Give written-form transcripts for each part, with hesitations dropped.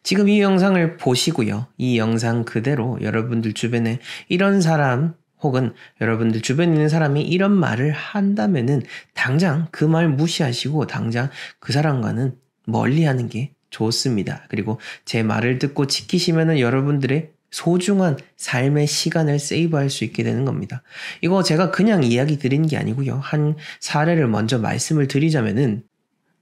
지금 이 영상을 보시고요. 이 영상 그대로 여러분들 주변에 이런 사람 혹은 여러분들 주변에 있는 사람이 이런 말을 한다면은 당장 그 말 무시하시고 당장 그 사람과는 멀리하는 게 좋습니다. 그리고 제 말을 듣고 지키시면은 여러분들의 소중한 삶의 시간을 세이브할 수 있게 되는 겁니다. 이거 제가 그냥 이야기 드린 게 아니고요. 한 사례를 먼저 말씀을 드리자면은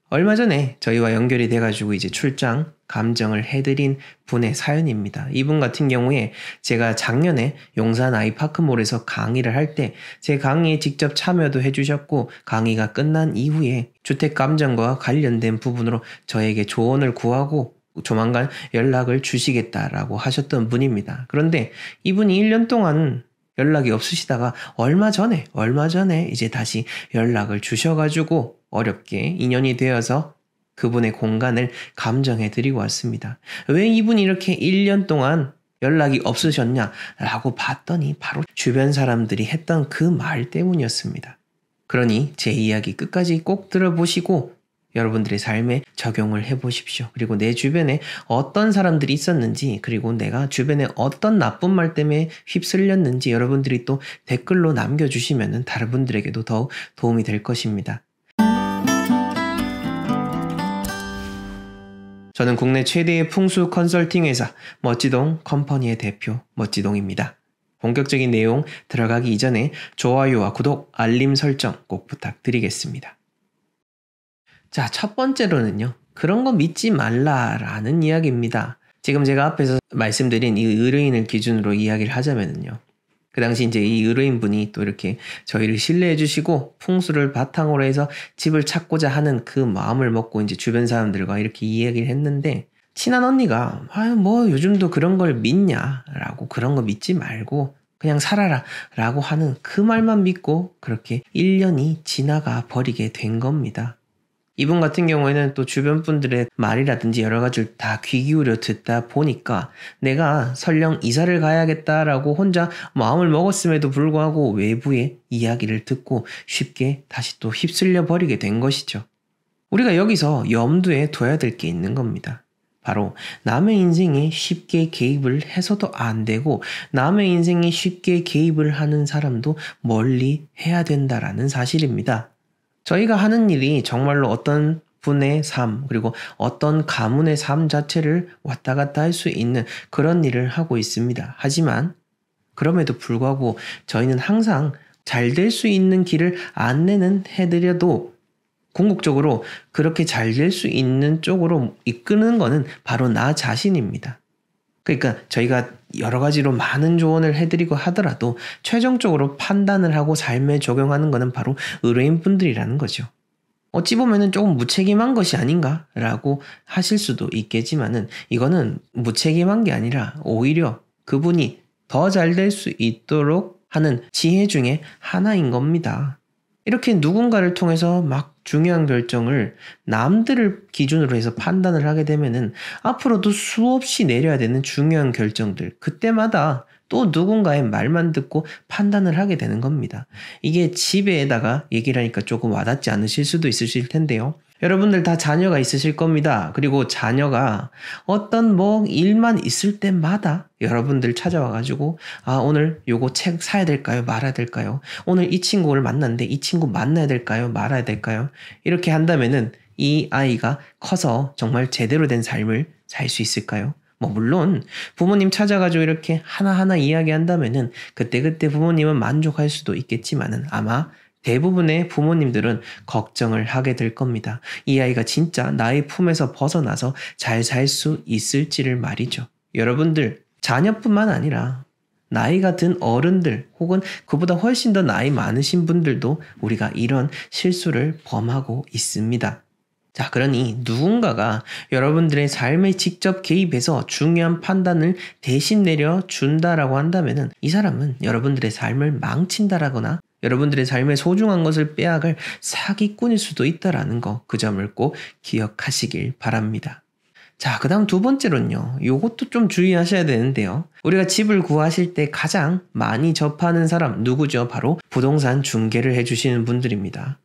얼마 전에 저희와 연결이 돼가지고 이제 출장 감정을 해드린 분의 사연입니다. 이분 같은 경우에 제가 작년에 용산 아이파크몰에서 강의를 할 때 제 강의에 직접 참여도 해주셨고 강의가 끝난 이후에 주택 감정과 관련된 부분으로 저에게 조언을 구하고 조만간 연락을 주시겠다라고 하셨던 분입니다. 그런데 이분이 1년 동안 연락이 없으시다가 얼마 전에 이제 다시 연락을 주셔가지고 어렵게 인연이 되어서 그분의 공간을 감정해드리고 왔습니다. 왜 이분이 이렇게 1년 동안 연락이 없으셨냐라고 봤더니 바로 주변 사람들이 했던 그 말 때문이었습니다. 그러니 제 이야기 끝까지 꼭 들어보시고 여러분들의 삶에 적용을 해보십시오. 그리고 내 주변에 어떤 사람들이 있었는지 그리고 내가 주변에 어떤 나쁜 말 때문에 휩쓸렸는지 여러분들이 또 댓글로 남겨주시면 다른 분들에게도 더욱 도움이 될 것입니다. 저는 국내 최대의 풍수 컨설팅 회사 멋지동 컴퍼니의 대표 멋지동입니다. 본격적인 내용 들어가기 이전에 좋아요와 구독, 알림 설정 꼭 부탁드리겠습니다. 자, 첫 번째로는요. 그런 거 믿지 말라라는 이야기입니다. 지금 제가 앞에서 말씀드린 이 의뢰인을 기준으로 이야기를 하자면요. 그 당시 이제 이 의뢰인분이 또 이렇게 저희를 신뢰해 주시고 풍수를 바탕으로 해서 집을 찾고자 하는 그 마음을 먹고 이제 주변 사람들과 이렇게 이야기를 했는데 친한 언니가 뭐 요즘도 그런 걸 믿냐라고 그런 거 믿지 말고 그냥 살아라 라고 하는 그 말만 믿고 그렇게 1년이 지나가 버리게 된 겁니다. 이분 같은 경우에는 또 주변 분들의 말이라든지 여러 가지를 다 귀 기울여 듣다 보니까 내가 설령 이사를 가야겠다라고 혼자 마음을 먹었음에도 불구하고 외부의 이야기를 듣고 쉽게 다시 또 휩쓸려 버리게 된 것이죠. 우리가 여기서 염두에 둬야 될 게 있는 겁니다. 바로 남의 인생에 쉽게 개입을 해서도 안 되고 남의 인생에 쉽게 개입을 하는 사람도 멀리 해야 된다라는 사실입니다. 저희가 하는 일이 정말로 어떤 분의 삶 그리고 어떤 가문의 삶 자체를 왔다 갔다 할 수 있는 그런 일을 하고 있습니다. 하지만 그럼에도 불구하고 저희는 항상 잘 될 수 있는 길을 안내는 해드려도 궁극적으로 그렇게 잘 될 수 있는 쪽으로 이끄는 거는 바로 나 자신입니다. 그러니까 저희가 여러 가지로 많은 조언을 해드리고 하더라도 최종적으로 판단을 하고 삶에 적용하는 것은 바로 의뢰인분들이라는 거죠. 어찌 보면 조금 무책임한 것이 아닌가라고 하실 수도 있겠지만은 이거는 무책임한 게 아니라 오히려 그분이 더 잘 될 수 있도록 하는 지혜 중에 하나인 겁니다. 이렇게 누군가를 통해서 막 중요한 결정을 남들을 기준으로 해서 판단을 하게 되면은 앞으로도 수없이 내려야 되는 중요한 결정들, 그때마다 또 누군가의 말만 듣고 판단을 하게 되는 겁니다. 이게 집에다가 얘기를 하니까 조금 와닿지 않으실 수도 있으실 텐데요. 여러분들 다 자녀가 있으실 겁니다. 그리고 자녀가 어떤 일만 있을 때마다 여러분들 찾아와가지고 오늘 요거 책 사야 될까요? 말아야 될까요? 오늘 이 친구를 만났는데 이 친구 만나야 될까요? 말아야 될까요? 이렇게 한다면은 이 아이가 커서 정말 제대로 된 삶을 살 수 있을까요? 물론 부모님 찾아가지고 이렇게 하나하나 이야기한다면은 그때그때 부모님은 만족할 수도 있겠지만은 아마 대부분의 부모님들은 걱정을 하게 될 겁니다. 이 아이가 진짜 나의 품에서 벗어나서 잘 살 수 있을지를 말이죠. 여러분들 자녀뿐만 아니라 나이가 든 어른들 혹은 그보다 훨씬 더 나이 많으신 분들도 우리가 이런 실수를 범하고 있습니다. 자, 그러니 누군가가 여러분들의 삶에 직접 개입해서 중요한 판단을 대신 내려준다라고 한다면은 이 사람은 여러분들의 삶을 망친다라거나 여러분들의 삶의 소중한 것을 빼앗을 사기꾼일 수도 있다라는 거, 그 점을 꼭 기억하시길 바랍니다. 자, 그 다음 두 번째로는요. 요것도 좀 주의하셔야 되는데요. 우리가 집을 구하실 때 가장 많이 접하는 사람 누구죠? 바로 부동산 중개를 해주시는 분들입니다.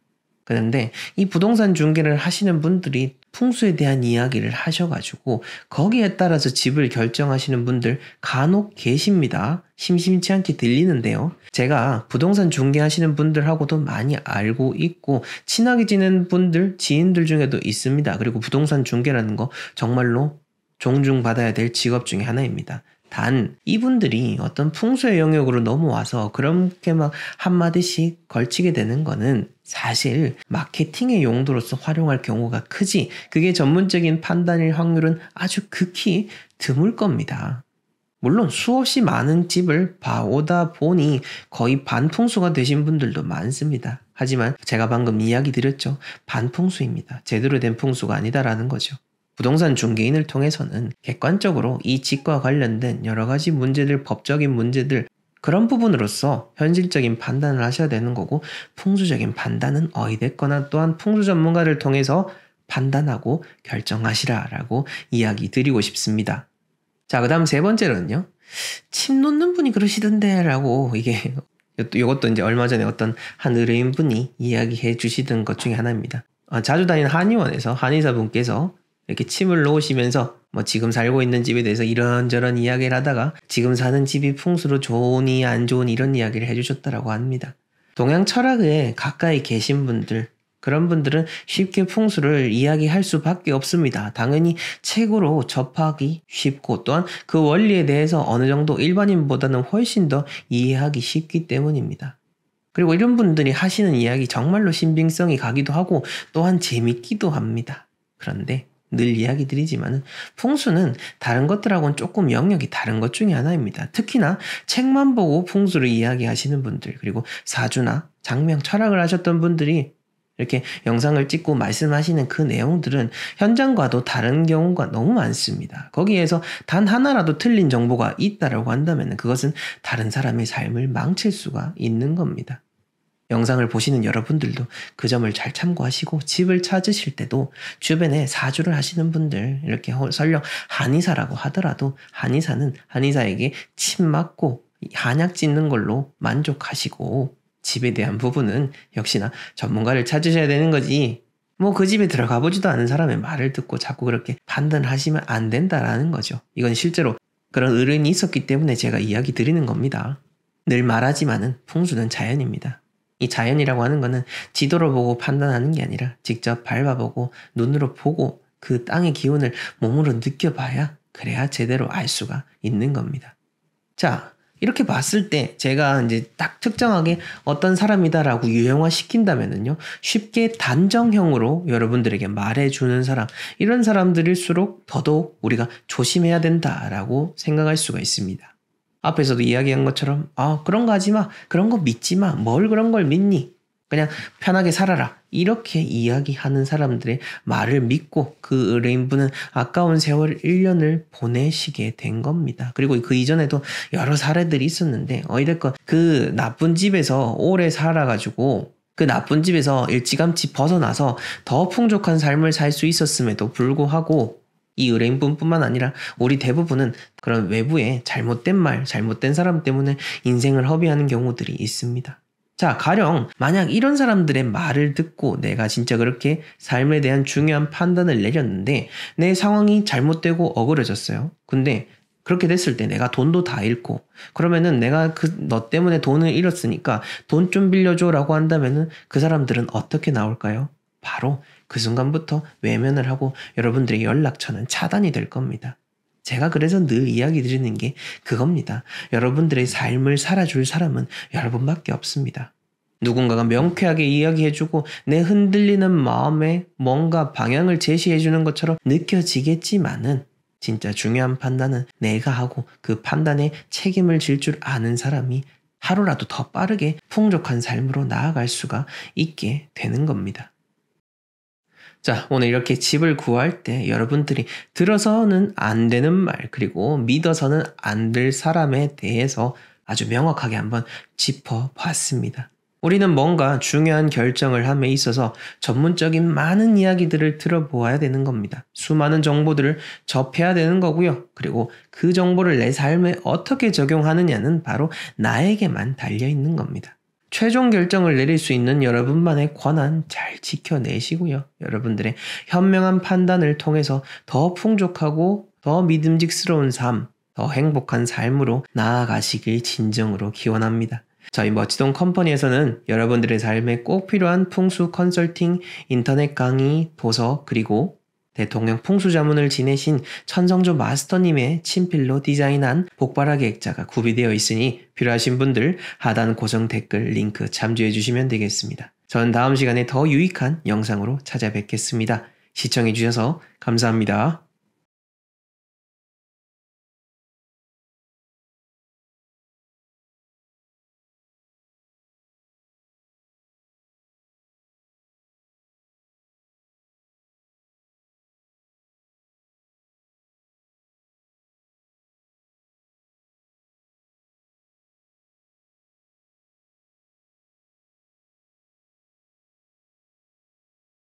그런데 이 부동산 중개를 하시는 분들이 풍수에 대한 이야기를 하셔가지고 거기에 따라서 집을 결정하시는 분들 간혹 계십니다. 심심치 않게 들리는데요. 제가 부동산 중개하시는 분들하고도 많이 알고 있고 친하게 지낸 분들, 지인들 중에도 있습니다. 그리고 부동산 중개라는 거 정말로 존중받아야 될 직업 중에 하나입니다. 단 이분들이 어떤 풍수의 영역으로 넘어와서 그렇게 막 한마디씩 걸치게 되는 거는 사실 마케팅의 용도로서 활용할 경우가 크지 그게 전문적인 판단일 확률은 아주 극히 드물 겁니다. 물론 수없이 많은 집을 봐오다 보니 거의 반풍수가 되신 분들도 많습니다. 하지만 제가 방금 이야기 드렸죠. 반풍수입니다. 제대로 된 풍수가 아니다라는 거죠. 부동산 중개인을 통해서는 객관적으로 이 집과 관련된 여러 가지 문제들, 법적인 문제들 그런 부분으로서 현실적인 판단을 하셔야 되는 거고 풍수적인 판단은 어이됐거나 또한 풍수 전문가를 통해서 판단하고 결정하시라라고 이야기 드리고 싶습니다. 자, 그 다음 세 번째로는요. 침 놓는 분이 그러시던데 라고 이것도 이제 얼마 전에 어떤 한 의뢰인 분이 이야기해 주시던 것 중에 하나입니다. 자주 다니는 한의원에서 한의사분께서 이렇게 침을 놓으시면서 지금 살고 있는 집에 대해서 이런저런 이야기를 하다가 지금 사는 집이 풍수로 좋으니 안 좋으니 이런 이야기를 해주셨다라고 합니다. 동양 철학에 가까이 계신 분들 그런 분들은 쉽게 풍수를 이야기할 수밖에 없습니다. 당연히 책으로 접하기 쉽고 또한 그 원리에 대해서 어느 정도 일반인보다는 훨씬 더 이해하기 쉽기 때문입니다. 그리고 이런 분들이 하시는 이야기 정말로 신빙성이 가기도 하고 또한 재밌기도 합니다. 그런데 늘 이야기 드리지만 풍수는 다른 것들하고는 조금 영역이 다른 것 중에 하나입니다. 특히나 책만 보고 풍수를 이야기하시는 분들 그리고 사주나 장명 철학을 하셨던 분들이 이렇게 영상을 찍고 말씀하시는 그 내용들은 현장과도 다른 경우가 너무 많습니다. 거기에서 단 하나라도 틀린 정보가 있다라고 한다면 그것은 다른 사람의 삶을 망칠 수가 있는 겁니다. 영상을 보시는 여러분들도 그 점을 잘 참고하시고 집을 찾으실 때도 주변에 사주를 하시는 분들 이렇게 설령 한의사라고 하더라도 한의사는 한의사에게 침 맞고 한약 짓는 걸로 만족하시고 집에 대한 부분은 역시나 전문가를 찾으셔야 되는 거지 그 집에 들어가 보지도 않은 사람의 말을 듣고 자꾸 그렇게 판단하시면 안 된다라는 거죠. 이건 실제로 그런 의뢰인이 있었기 때문에 제가 이야기 드리는 겁니다. 늘 말하지만은 풍수는 자연입니다. 이 자연이라고 하는 거는 지도로 보고 판단하는 게 아니라 직접 밟아보고 눈으로 보고 그 땅의 기운을 몸으로 느껴봐야 그래야 제대로 알 수가 있는 겁니다. 자, 이렇게 봤을 때 제가 이제 딱 특정하게 어떤 사람이다라고 유형화 시킨다면은요, 쉽게 단정형으로 여러분들에게 말해주는 사람, 이런 사람들일수록 더더욱 우리가 조심해야 된다라고 생각할 수가 있습니다. 앞에서도 이야기한 것처럼 그런 거 하지 마, 그런 거 믿지 마, 뭘 그런 걸 믿니? 그냥 편하게 살아라. 이렇게 이야기하는 사람들의 말을 믿고 그 의뢰인분은 아까운 세월 1년을 보내시게 된 겁니다. 그리고 그 이전에도 여러 사례들이 있었는데 어찌됐건 그 나쁜 집에서 오래 살아가지고 그 나쁜 집에서 일찌감치 벗어나서 더 풍족한 삶을 살 수 있었음에도 불구하고 이 의뢰인분뿐만 아니라 우리 대부분은 그런 외부의 잘못된 말, 잘못된 사람 때문에 인생을 허비하는 경우들이 있습니다. 자, 가령 만약 이런 사람들의 말을 듣고 내가 진짜 그렇게 삶에 대한 중요한 판단을 내렸는데 내 상황이 잘못되고 억울해졌어요. 근데 그렇게 됐을 때 내가 돈도 다 잃고 그러면은 내가 너 때문에 돈을 잃었으니까 돈 좀 빌려줘 라고 한다면은 그 사람들은 어떻게 나올까요? 바로 그 순간부터 외면을 하고 여러분들의 연락처는 차단이 될 겁니다. 제가 그래서 늘 이야기 드리는 게 그겁니다. 여러분들의 삶을 살아줄 사람은 여러분밖에 없습니다. 누군가가 명쾌하게 이야기해주고 내 흔들리는 마음에 뭔가 방향을 제시해주는 것처럼 느껴지겠지만은 진짜 중요한 판단은 내가 하고 그 판단에 책임을 질 줄 아는 사람이 하루라도 더 빠르게 풍족한 삶으로 나아갈 수가 있게 되는 겁니다. 자, 오늘 이렇게 집을 구할 때 여러분들이 들어서는 안 되는 말 그리고 믿어서는 안 될 사람에 대해서 아주 명확하게 한번 짚어봤습니다. 우리는 뭔가 중요한 결정을 함에 있어서 전문적인 많은 이야기들을 들어보아야 되는 겁니다. 수많은 정보들을 접해야 되는 거고요. 그리고 그 정보를 내 삶에 어떻게 적용하느냐는 바로 나에게만 달려있는 겁니다. 최종 결정을 내릴 수 있는 여러분만의 권한 잘 지켜내시고요. 여러분들의 현명한 판단을 통해서 더 풍족하고 더 믿음직스러운 삶, 더 행복한 삶으로 나아가시길 진정으로 기원합니다. 저희 멋지동 컴퍼니에서는 여러분들의 삶에 꼭 필요한 풍수 컨설팅, 인터넷 강의, 도서, 그리고 대통령 풍수자문을 지내신 천성조 마스터님의 친필로 디자인한 복바라기 액자가 구비되어 있으니 필요하신 분들 하단 고정 댓글 링크 참조해 주시면 되겠습니다. 전 다음 시간에 더 유익한 영상으로 찾아뵙겠습니다. 시청해 주셔서 감사합니다.